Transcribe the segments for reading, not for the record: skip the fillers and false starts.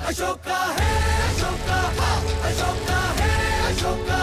अशोका है अशोका, अशोका है अशोका।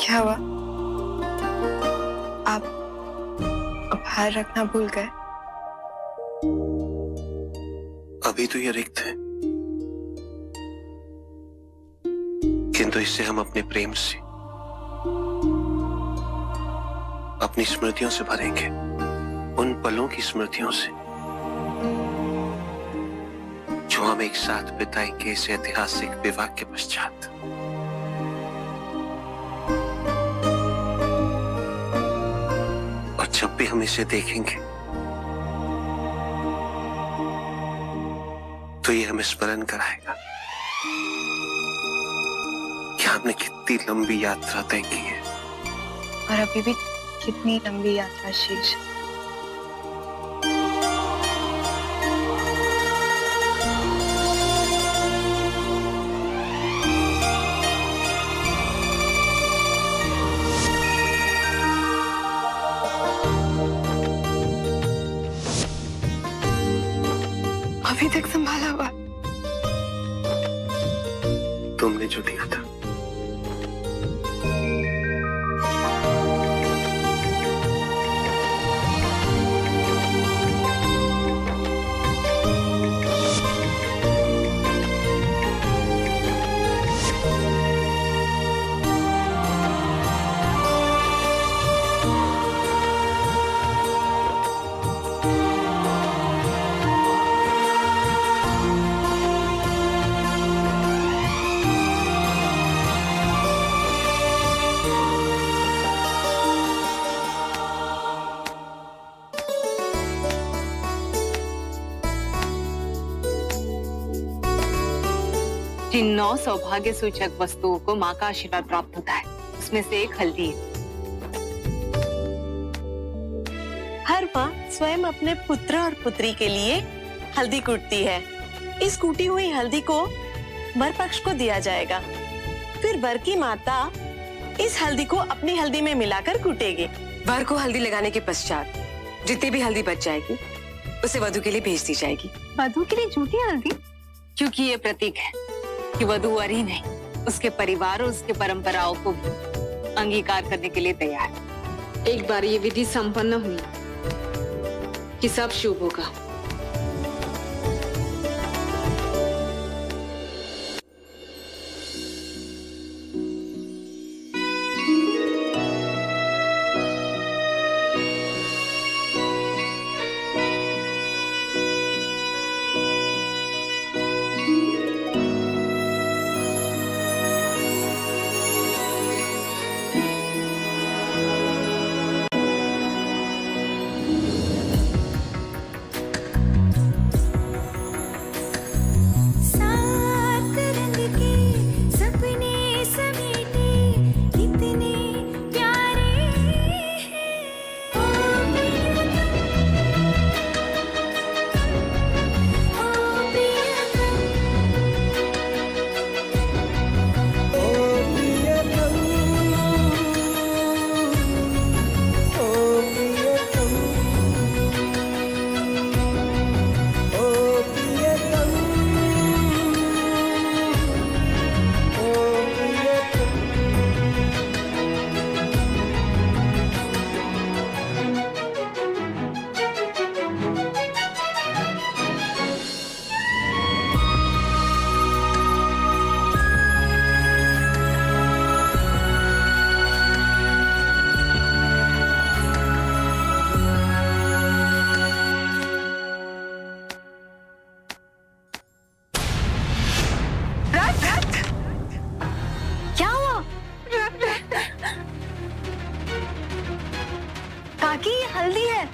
क्या हुआ? आप हार रखना भूल गए? अभी तो ये रिक्त है, किंतु इससे हम अपने प्रेम से, अपनी स्मृतियों से भरेंगे, उन पलों की स्मृतियों से जो हम एक साथ बिताएंगे इस ऐतिहासिक विवाह के पश्चात। और जब भी हम इसे देखेंगे तो ये हमें स्मरण कराएगा कि हमने कितनी लंबी यात्रा तय की है और अभी भी कितनी लंबी यात्रा शेष है। अभी तक संभाला हुआ तुमने जो दिया था। जिन 9 सौभाग्य सूचक वस्तुओं को माँ का आशीर्वाद प्राप्त होता है, उसमें से एक हल्दी है। हर माँ स्वयं अपने पुत्र और पुत्री के लिए हल्दी कूटती है। इस कूटी हुई हल्दी को वर पक्ष को दिया जाएगा। फिर वर की माता इस हल्दी को अपनी हल्दी में मिलाकर कूटेगी। वर को हल्दी लगाने के पश्चात जितनी भी हल्दी बच जाएगी उसे वधु के लिए भेज दी जाएगी। वधु के लिए झूठी हल्दी? क्योंकि ये प्रतीक है कि वधु वर ही नहीं, उसके परिवार और उसके परंपराओं को भी अंगीकार करने के लिए तैयार है। एक बार ये विधि संपन्न हुई कि सब शुभ होगा। देखिए ये हल्दी है।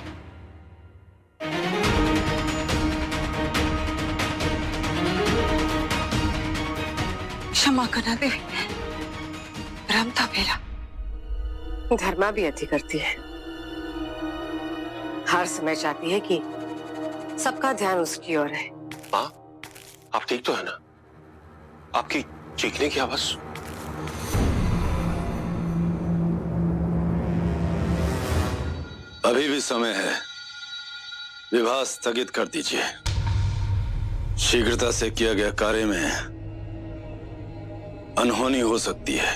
क्षमा करना देवी, भ्रम था मेरा। धर्मा भी अति करती है, हर समय चाहती है कि सबका ध्यान उसकी ओर है। माँ, आप ठीक तो है ना? आपकी चीखने की आवाज। अभी भी समय है, विवाह स्थगित कर दीजिए। शीघ्रता से किया गया कार्य में अनहोनी हो सकती है।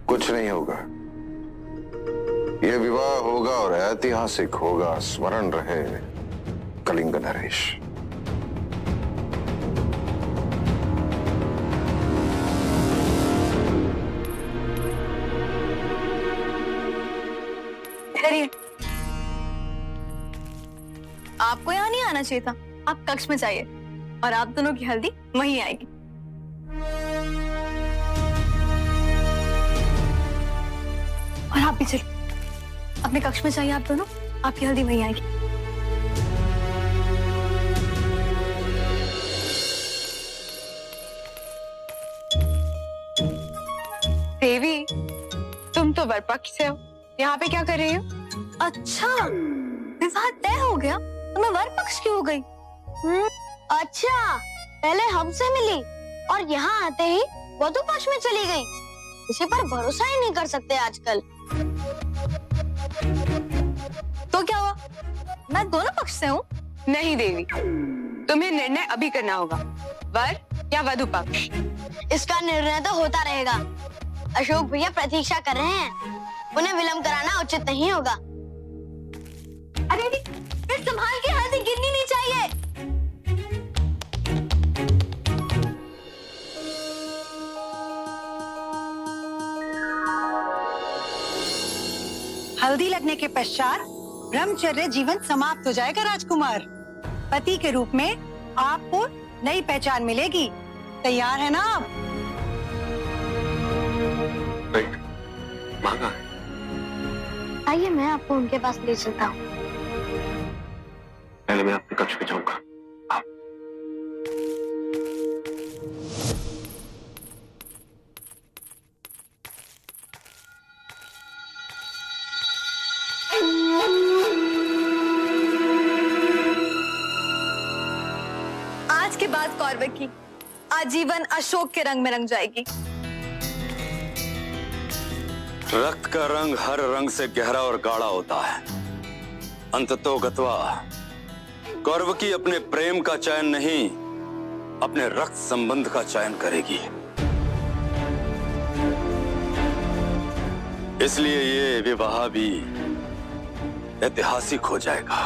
कुछ नहीं होगा, यह विवाह होगा और ऐतिहासिक होगा। स्मरण रहे कलिंग नरेश। ठहरिए, आपको यहाँ नहीं आना चाहिए था। आप कक्ष में जाइए और आप दोनों की हल्दी वहीं आएगी। और आप भी चलिए, अपने कक्ष में जाइए। आप दोनों, आपकी हल्दी वहीं आएगी। देवी, तुम तो वरपक्ष से हो, यहाँ पे क्या कर रही हो? अच्छा, विवाह तय हो गया तो मैं वर पक्ष की हो गई। अच्छा, पहले हमसे मिली और यहाँ आते ही वधु पक्ष में चली गई। किसी पर भरोसा ही नहीं कर सकते आजकल। तो क्या हुआ, मैं दोनों पक्ष से हूँ। नहीं देवी, तुम्हें निर्णय अभी करना होगा, वर या वधु पक्ष। इसका निर्णय तो होता रहेगा। अशोक भैया प्रतीक्षा कर रहे हैं, उन्हें विलंब कराना उचित नहीं होगा। अरे फिर संभाल के हल्दी गिरनी नहीं चाहिए। हल्दी लगने के पश्चात ब्रह्मचर्य जीवन समाप्त हो जाएगा राजकुमार। पति के रूप में आपको नई पहचान मिलेगी। तैयार है ना आप? मांगा। आइए, मैं आपको उनके पास ले चलता हूँ। पहले मैं अपने कक्ष में जाऊंगा। आज के बाद कौरव की आजीवन अशोक के रंग में रंग जाएगी। रक्त का रंग हर रंग से गहरा और गाढ़ा होता है। अंततोगत्वा कौरवकी अपने प्रेम का चयन नहीं, अपने रक्त संबंध का चयन करेगी। इसलिए ये विवाह भी ऐतिहासिक हो जाएगा।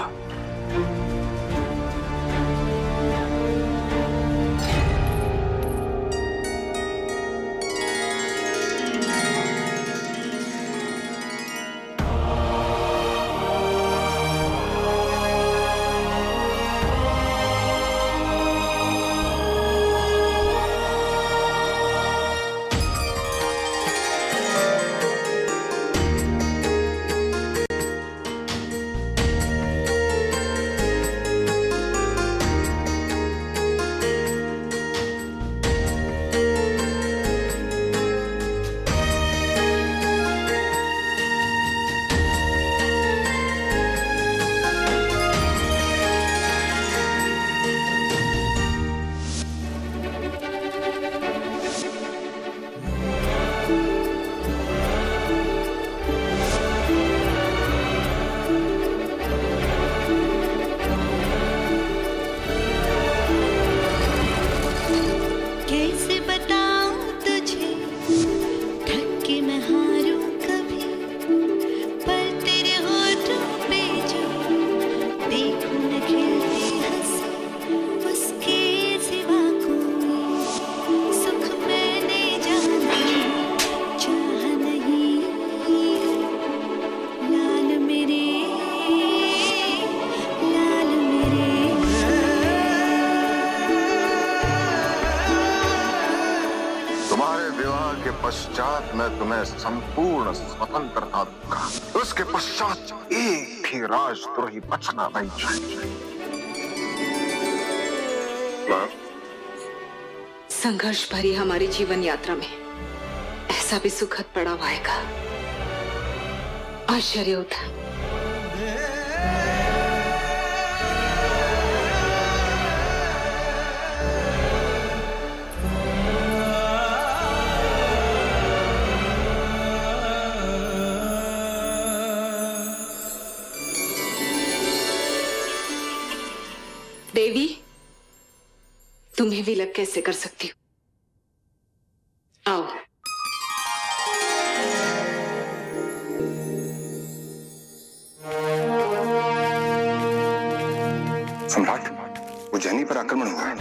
के पश्चात मैं तुम्हें संपूर्ण स्वतंत्रता दूंगा। उसके पश्चात एक भी राजद्रोही बचना नहीं चाहिए। माँ, संघर्ष भरी हमारी जीवन यात्रा में ऐसा भी सुखद पड़ाव आएगा, आश्चर्य होता। देवी, तुम्हें भी लग कैसे कर सकती हो? आओ। सम्राट, उज्जैनी पर आक्रमण हुआ है।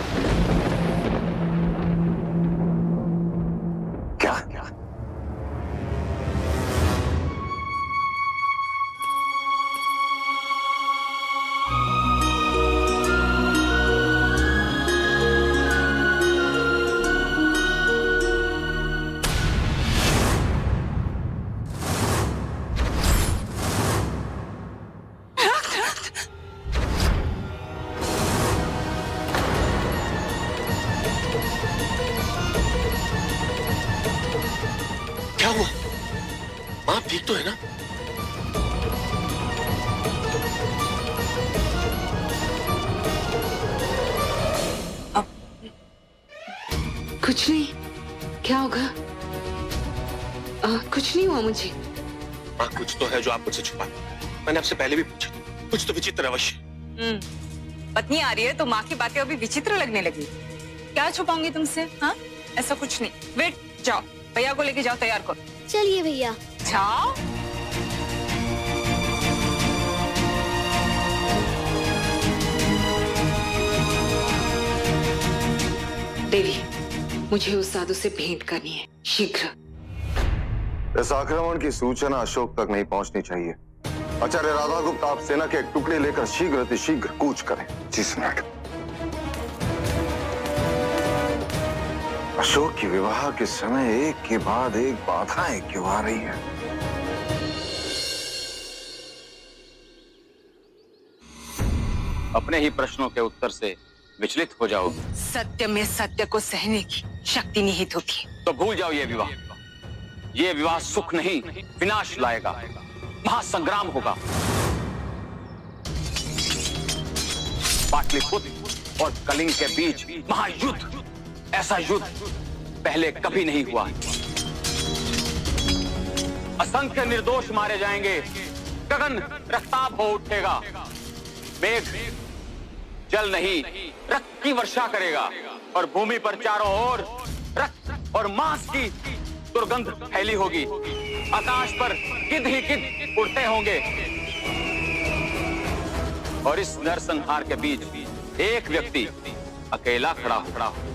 क्या? क्या हुआ? माँ ठीक तो है ना? कुछ नहीं, क्या होगा? कुछ नहीं हुआ मुझे। माँ, कुछ तो है जो आप मुझसे छुपा। मैंने आपसे पहले भी पूछा, कुछ तो विचित्र अवश्य। पत्नी आ रही है तो माँ की बातें अभी विचित्र लगने लगी। क्या छुपाऊंगी तुमसे? हाँ, ऐसा कुछ नहीं। वेट, जाओ भैया को लेके जाओ, तैयार करो। चलिए भैया। जाओ। देवी, मुझे उस साधु से भेंट करनी है, शीघ्र। इस आक्रमण की सूचना अशोक तक नहीं पहुंचनी चाहिए। आचार्य राधागुप्त, आप सेना के एक टुकड़े लेकर शीघ्र कूच करें। जी सम्राट। अशोक के विवाह के समय एक के बाद एक बाधाएं क्यों आ रही है? अपने ही प्रश्नों के उत्तर से विचलित हो जाओगे। सत्य में सत्य को सहने की शक्ति निहित होती है। तो भूल जाओ ये विवाह। ये विवाह सुख नहीं, विनाश लाएगा। महासंग्राम होगा। पाटलिपुत्र और कलिंग के बीच महायुद्ध। ऐसा युद्ध पहले कभी नहीं हुआ। असंख्य निर्दोष मारे जाएंगे। गगन रक्ताभ हो उठेगा। मेघ जल नहीं, रक्त की वर्षा करेगा और भूमि पर चारों ओर रक्त और मांस की दुर्गंध फैली होगी। आकाश पर गिद्ध ही गिद्ध उड़ते होंगे और इस नरसंहार के बीच एक व्यक्ति अकेला खड़ा हो।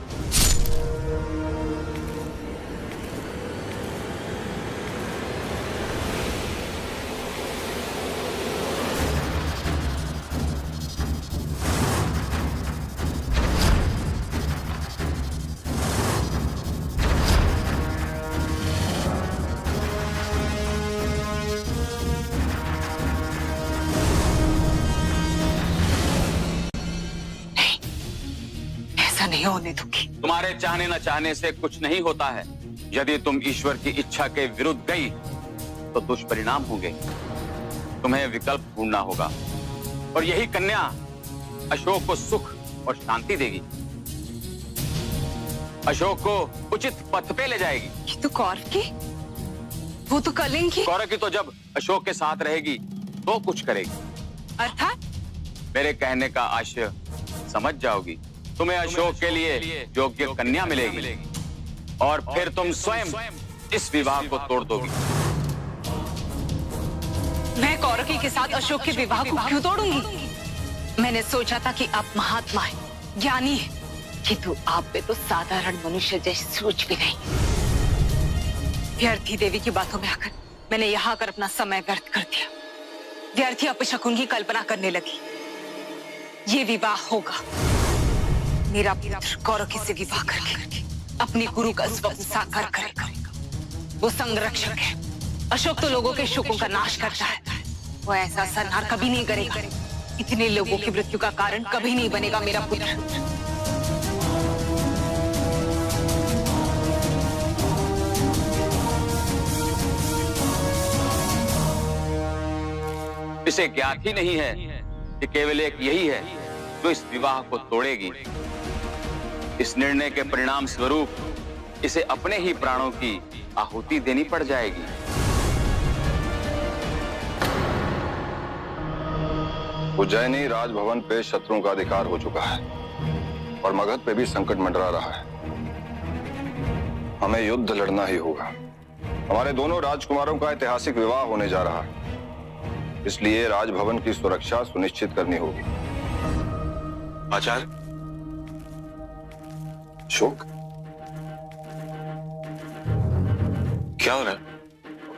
नहीं होने दूंगी। तुम्हारे चाहने न चाहने से कुछ नहीं होता है। यदि तुम ईश्वर की इच्छा के विरुद्ध गई तो दुष्परिणाम होंगे। तुम्हें विकल्प ढूंढना होगा और यही कन्या अशोक को सुख और शांति देगी। अशोक को उचित पथ पे ले जाएगी। ये तो कौरव की, वो तो कलिंग की। कौरव की तो जब अशोक के साथ रहेगी तो कुछ करेगी। अर्थात मेरे कहने का आशय समझ जाओगी। तुम्हें अशोक के लिए योग्य कन्या मिलेगी और फिर तुम स्वयं इस विवाह को तोड़ दोगी। मैं कौरकी के साथ अशोक के विवाह को क्यों तोड़ूंगी? मैंने सोचा था कि आप महात्मा हैं, ज्ञानी हैं, किंतु आप पे तो साधारण मनुष्य जैसी सोच भी नहीं। व्यर्थी देवी की बातों में आकर मैंने यहाँ आकर अपना समय व्यर्थ कर दिया। व्यर्थी अपशकुन की कल्पना करने लगी। ये विवाह होगा। मेरा पुत्र कौरकी से विवाह करके अपने गुरु का स्वप्न साकार करेगा। वो संरक्षक है। अशोक तो लोगों के शोकों का नाश करता है। वो ऐसा संहार कभी नहीं करेगा। इतने लोगों की मृत्यु का कारण कभी नहीं बनेगा मेरा पुत्र। इसे ज्ञात ही नहीं है कि केवल एक यही है जो इस विवाह को तोड़ेगी। इस निर्णय के परिणाम स्वरूप इसे अपने ही प्राणों की आहुति देनी पड़ जाएगी। उज्जैनी राजभवन पे शत्रुओं का अधिकार हो चुका है और मगध पे भी संकट मंडरा रहा है। हमें युद्ध लड़ना ही होगा। हमारे दोनों राजकुमारों का ऐतिहासिक विवाह होने जा रहा है, इसलिए राजभवन की सुरक्षा सुनिश्चित करनी होगी। आचार्य, अशोक, क्या हो रहा है?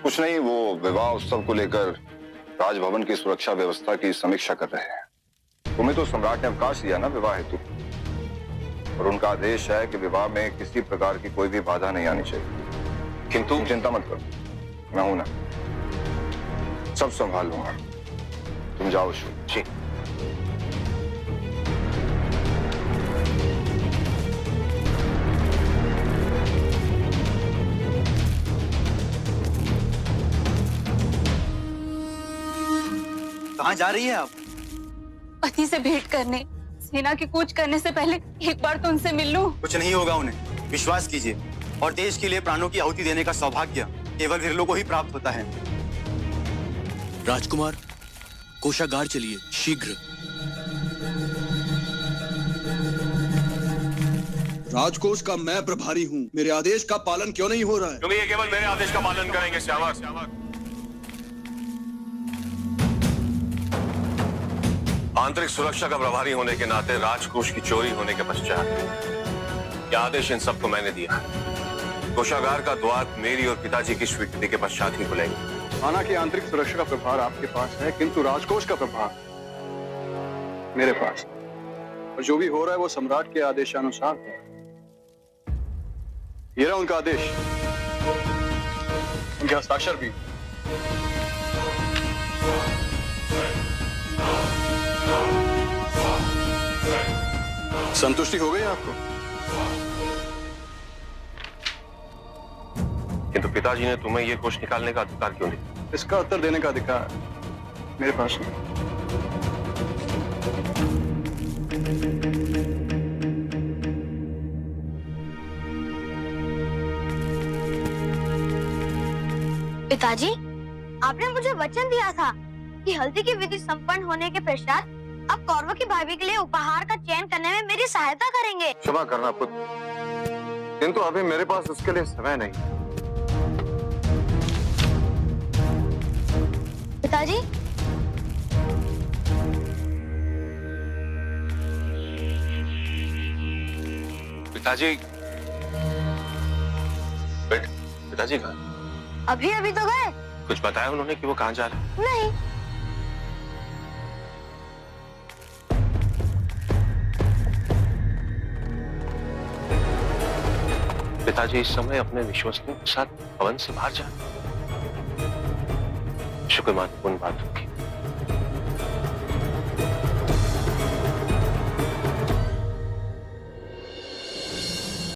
कुछ नहीं, वो विवाह उत्सव को लेकर राजभवन की सुरक्षा व्यवस्था की समीक्षा कर रहे हैं। तुम्हें तो सम्राट ने अवकाश दिया ना विवाह हेतु, और उनका आदेश है कि विवाह में किसी प्रकार की कोई भी बाधा नहीं आनी चाहिए। किंतु तुम चिंता मत करो, मैं हूं ना, सब संभाल लूंगा। तुम जाओ अशोक। जी। कहाँ जा रही है आप? पति से भेंट करने, सेना की कूच करने से पहले एक बार तो उनसे मिल लूं। कुछ नहीं होगा उन्हें, विश्वास कीजिए। और देश के लिए प्राणों की आहुति देने का सौभाग्य केवल विरलों को ही प्राप्त होता है। राजकुमार, कोषागार चलिए शीघ्र। राजकोष का मैं प्रभारी हूँ, मेरे आदेश का पालन क्यों नहीं हो रहा है? क्योंकि ये केवल मेरे आदेश का पालन करेंगे श्यामक। आंतरिक सुरक्षा का प्रभारी होने के नाते राजकोष की चोरी होने के पश्चात यह आदेश इन सबको मैंने दिया। कोषागार का द्वार मेरी और पिताजी की स्वीकृति के पश्चात ही खुलेंगे। हालांकि आंतरिक सुरक्षा का प्रभार आपके पास है, किंतु राजकोष का प्रभार मेरे पास, और जो भी हो रहा है वो सम्राट के आदेशानुसार है। ये रहा उनका आदेश, उनके हस्ताक्षर भी। संतुष्टि हो गई आपको? किंतु पिताजी ने तुम्हें ये कोष निकालने का अधिकार क्यों दिया? इसका उत्तर देने का अधिकार मेरे पास नहीं। पिताजी, आपने मुझे वचन दिया था कि हल्दी की विधि संपन्न होने के पश्चात आप कौरवों की भाभी के लिए उपहार का चयन करने में मेरी सहायता करेंगे। क्षमा करना पुत्र, किंतु अभी मेरे पास उसके लिए समय नहीं। पिताजी, पिताजी, पिताजी कहाँ? अभी अभी तो गए। कुछ बताया उन्होंने कि वो कहाँ जा रहे हैं? नहीं। पिताजी इस समय अपने विश्वस्तों के साथ भवन से बाहर जा, शुक्र महत्वपूर्ण बात होगी।